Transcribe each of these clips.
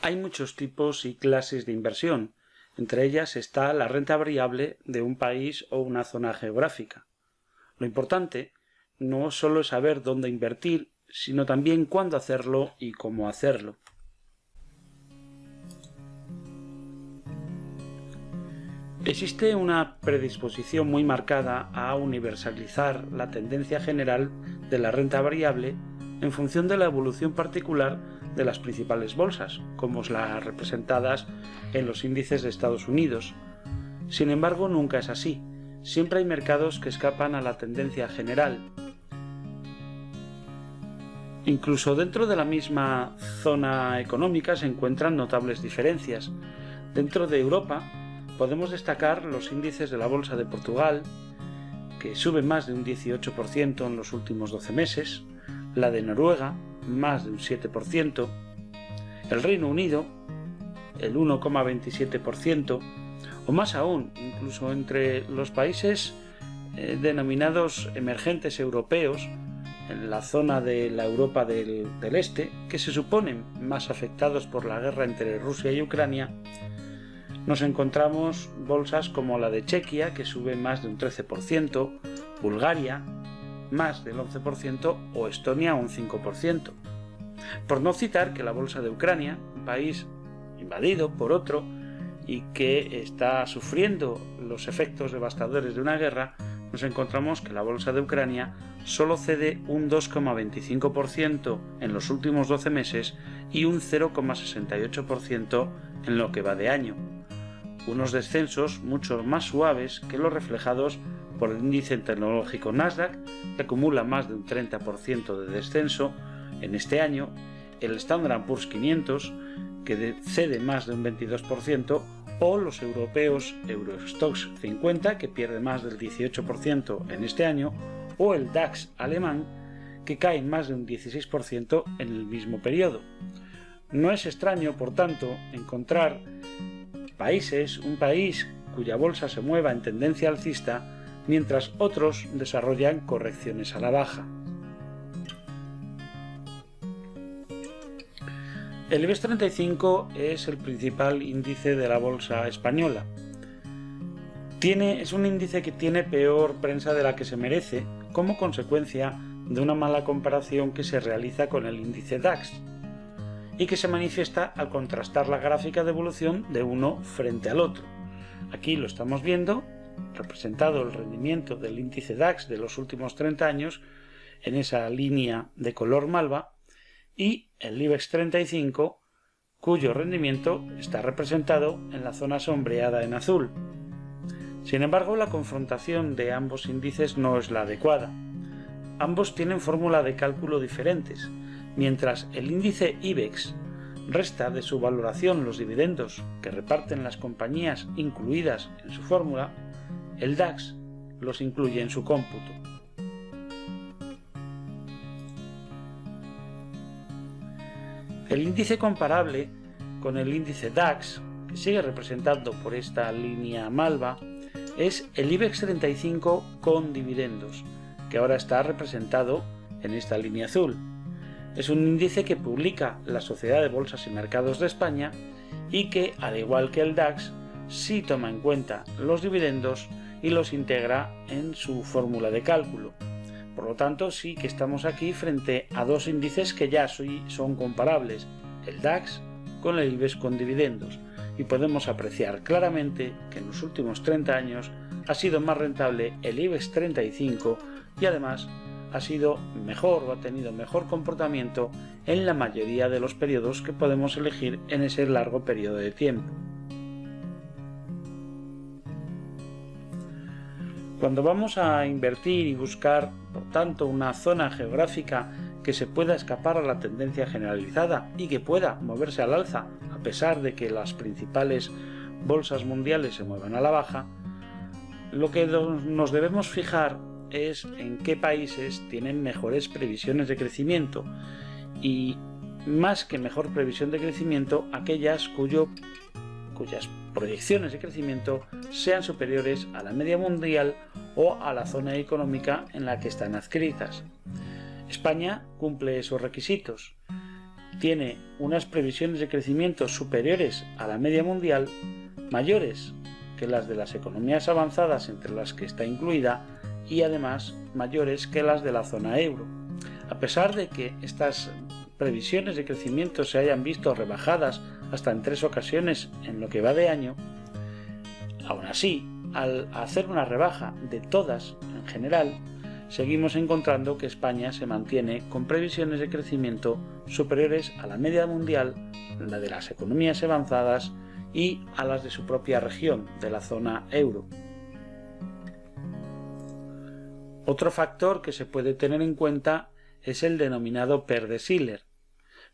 Hay muchos tipos y clases de inversión. Entre ellas está la renta variable de un país o una zona geográfica. Lo importante no solo es saber dónde invertir, sino también cuándo hacerlo y cómo hacerlo. Existe una predisposición muy marcada a universalizar la tendencia general de la renta variable en función de la evolución particular de las principales bolsas, como las representadas en los índices de Estados Unidos. Sin embargo, nunca es así. Siempre hay mercados que escapan a la tendencia general. Incluso dentro de la misma zona económica se encuentran notables diferencias. Dentro de Europa podemos destacar los índices de la Bolsa de Portugal, que suben más de un 18% en los últimos 12 meses, la de Noruega, más de un 7%, el Reino Unido, el 1,27%, o más aún, incluso entre los países denominados emergentes europeos, en la zona de la Europa del Este, que se suponen más afectados por la guerra entre Rusia y Ucrania, nos encontramos bolsas como la de Chequia, que sube más de un 13%, Bulgaria, más del 11%, o Estonia, un 5%. Por no citar que la bolsa de Ucrania, un país invadido por otro y que está sufriendo los efectos devastadores de una guerra, nos encontramos que la bolsa de Ucrania solo cede un 2,25% en los últimos 12 meses y un 0,68% en lo que va de año. Unos descensos mucho más suaves que los reflejados por el índice tecnológico Nasdaq, que acumula más de un 30% de descenso en este año, el Standard & Poor's 500, que cede más de un 22%, o los europeos Eurostoxx 50, que pierde más del 18% en este año, o el DAX alemán, que cae más de un 16% en el mismo periodo. No es extraño, por tanto, encontrar un país cuya bolsa se mueva en tendencia alcista, mientras otros desarrollan correcciones a la baja. El IBEX 35 es el principal índice de la bolsa española. Es un índice que tiene peor prensa de la que se merece, como consecuencia de una mala comparación que se realiza con el índice DAX, y que se manifiesta al contrastar la gráfica de evolución de uno frente al otro. Aquí lo estamos viendo, representado el rendimiento del índice DAX de los últimos 30 años en esa línea de color malva, y el IBEX 35, cuyo rendimiento está representado en la zona sombreada en azul. Sin embargo, la confrontación de ambos índices no es la adecuada. Ambos tienen fórmula de cálculo diferentes. Mientras el índice IBEX resta de su valoración los dividendos que reparten las compañías incluidas en su fórmula, el DAX los incluye en su cómputo. El índice comparable con el índice DAX, que sigue representando por esta línea malva, es el IBEX 35 con dividendos, que ahora está representado en esta línea azul. Es un índice que publica la Sociedad de Bolsas y Mercados de España y que, al igual que el DAX, sí toma en cuenta los dividendos y los integra en su fórmula de cálculo. Por lo tanto, sí que estamos aquí frente a dos índices que ya son comparables, el DAX con el IBEX con dividendos, y podemos apreciar claramente que en los últimos 30 años ha sido más rentable el IBEX 35 y además ha sido mejor o ha tenido mejor comportamiento en la mayoría de los periodos que podemos elegir en ese largo periodo de tiempo. Cuando vamos a invertir y buscar, por tanto, una zona geográfica que se pueda escapar a la tendencia generalizada y que pueda moverse al alza a pesar de que las principales bolsas mundiales se muevan a la baja, lo que nos debemos fijar es en qué países tienen mejores previsiones de crecimiento y, más que mejor previsión de crecimiento, aquellas cuyas proyecciones de crecimiento sean superiores a la media mundial o a la zona económica en la que están adscritas. España cumple esos requisitos. tiene unas previsiones de crecimiento superiores a la media mundial, mayores que las de las economías avanzadas entre las que está incluida y además mayores que las de la zona euro. A pesar de que estas previsiones de crecimiento se hayan visto rebajadas hasta en 3 ocasiones en lo que va de año, aún así, al hacer una rebaja de todas en general, seguimos encontrando que España se mantiene con previsiones de crecimiento superiores a la media mundial, la de las economías avanzadas y a las de su propia región, de la zona euro. Otro factor que se puede tener en cuenta es el denominado PER de Shiller,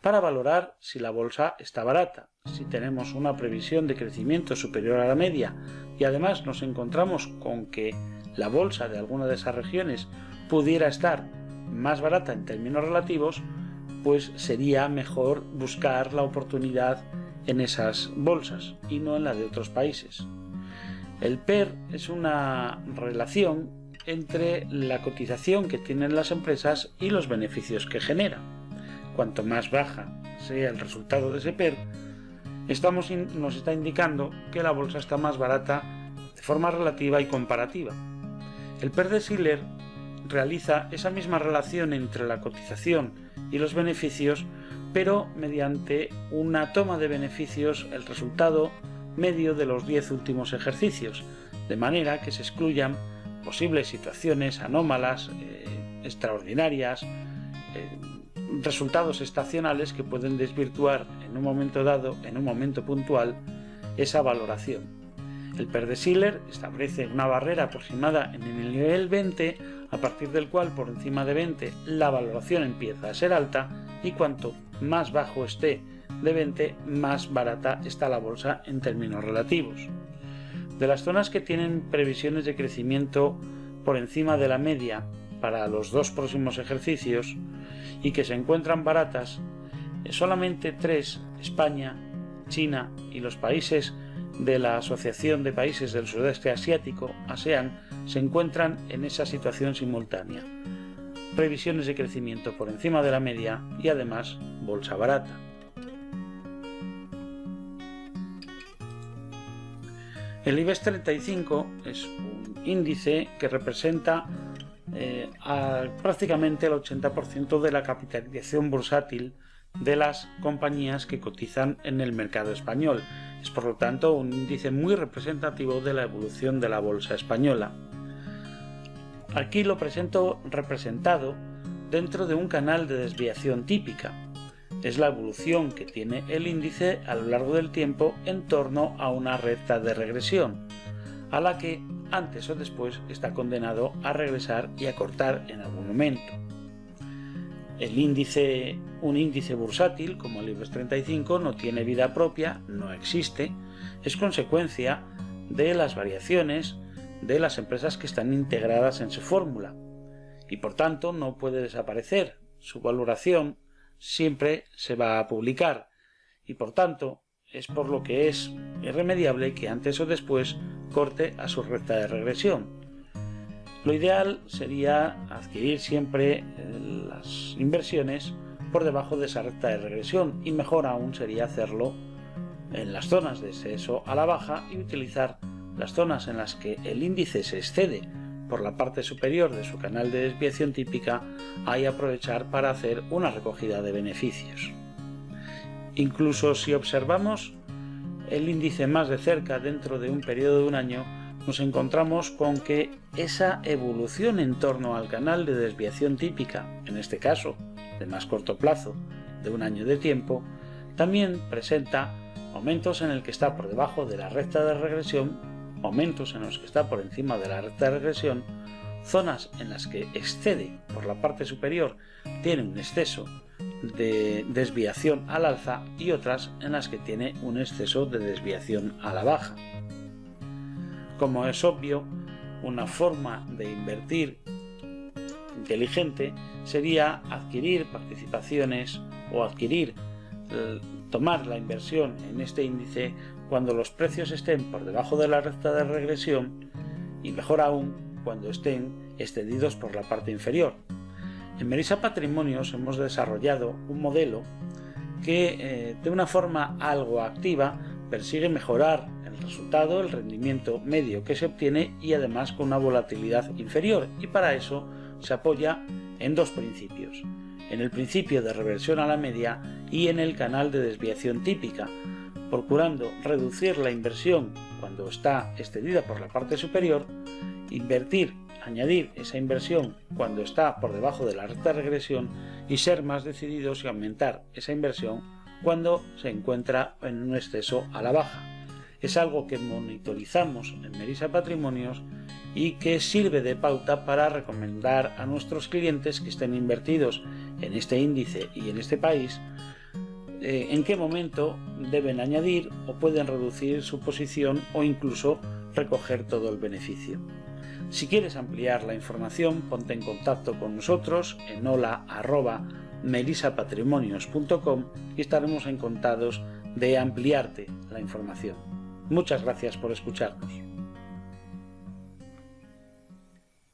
para valorar si la bolsa está barata. Si tenemos una previsión de crecimiento superior a la media y además nos encontramos con que la bolsa de alguna de esas regiones pudiera estar más barata en términos relativos, pues sería mejor buscar la oportunidad en esas bolsas y no en la de otros países. El PER es una relación entre la cotización que tienen las empresas y los beneficios que genera. Cuanto más baja sea el resultado de ese PER, nos está indicando que la bolsa está más barata de forma relativa y comparativa. El PER de Shiller realiza esa misma relación entre la cotización y los beneficios, pero mediante una toma de beneficios, el resultado medio de los 10 últimos ejercicios, de manera que se excluyan posibles situaciones anómalas, extraordinarias, resultados estacionales que pueden desvirtuar en un momento dado, en un momento puntual, esa valoración. El PER de Shiller establece una barrera aproximada en el nivel 20, a partir del cual por encima de 20 la valoración empieza a ser alta y cuanto más bajo esté de 20, más barata está la bolsa en términos relativos. De las zonas que tienen previsiones de crecimiento por encima de la media para los 2 próximos ejercicios y que se encuentran baratas, solamente 3, España, China y los países de la Asociación de Países del Sudeste Asiático, ASEAN, se encuentran en esa situación simultánea. Previsiones de crecimiento por encima de la media y además bolsa barata. El IBEX 35 es un índice que representa prácticamente el 80% de la capitalización bursátil de las compañías que cotizan en el mercado español. Es por lo tanto un índice muy representativo de la evolución de la bolsa española. Aquí lo presento representado dentro de un canal de desviación típica. Es la evolución que tiene el índice a lo largo del tiempo en torno a una recta de regresión, a la que antes o después está condenado a regresar y a cortar en algún momento. Un índice bursátil como el IBEX 35 no tiene vida propia, no existe, es consecuencia de las variaciones de las empresas que están integradas en su fórmula y por tanto no puede desaparecer. Su valoración siempre se va a publicar y por tanto es por lo que es irremediable que antes o después corte a su recta de regresión. Lo ideal sería adquirir siempre las inversiones por debajo de esa recta de regresión y mejor aún sería hacerlo en las zonas de exceso a la baja y utilizar las zonas en las que el índice se excede por la parte superior de su canal de desviación típica, ahí aprovechar para hacer una recogida de beneficios. Incluso si observamos el índice más de cerca dentro de un periodo de un año, nos encontramos con que esa evolución en torno al canal de desviación típica, en este caso de más corto plazo, de un año de tiempo, también presenta momentos en el que está por debajo de la recta de regresión, momentos en los que está por encima de la recta de regresión, zonas en las que excede por la parte superior, tiene un exceso de desviación al alza y otras en las que tiene un exceso de desviación a la baja. Como es obvio, una forma de invertir inteligente sería adquirir participaciones o tomar la inversión en este índice cuando los precios estén por debajo de la recta de regresión y mejor aún cuando estén excedidos por la parte inferior. En Merisa Patrimonios hemos desarrollado un modelo que de una forma algo activa persigue mejorar el resultado, el rendimiento medio que se obtiene y además con una volatilidad inferior, y para eso se apoya en dos principios: en el principio de reversión a la media y en el canal de desviación típica, procurando reducir la inversión cuando está extendida por la parte superior, añadir esa inversión cuando está por debajo de la recta de regresión y ser más decididos y aumentar esa inversión cuando se encuentra en un exceso a la baja. Es algo que monitorizamos en Melissa Patrimonios y que sirve de pauta para recomendar a nuestros clientes que estén invertidos en este índice y en este país en qué momento deben añadir o pueden reducir su posición o incluso recoger todo el beneficio. Si quieres ampliar la información, ponte en contacto con nosotros en hola@melissapatrimonios.com y estaremos encantados de ampliarte la información. Muchas gracias por escucharnos.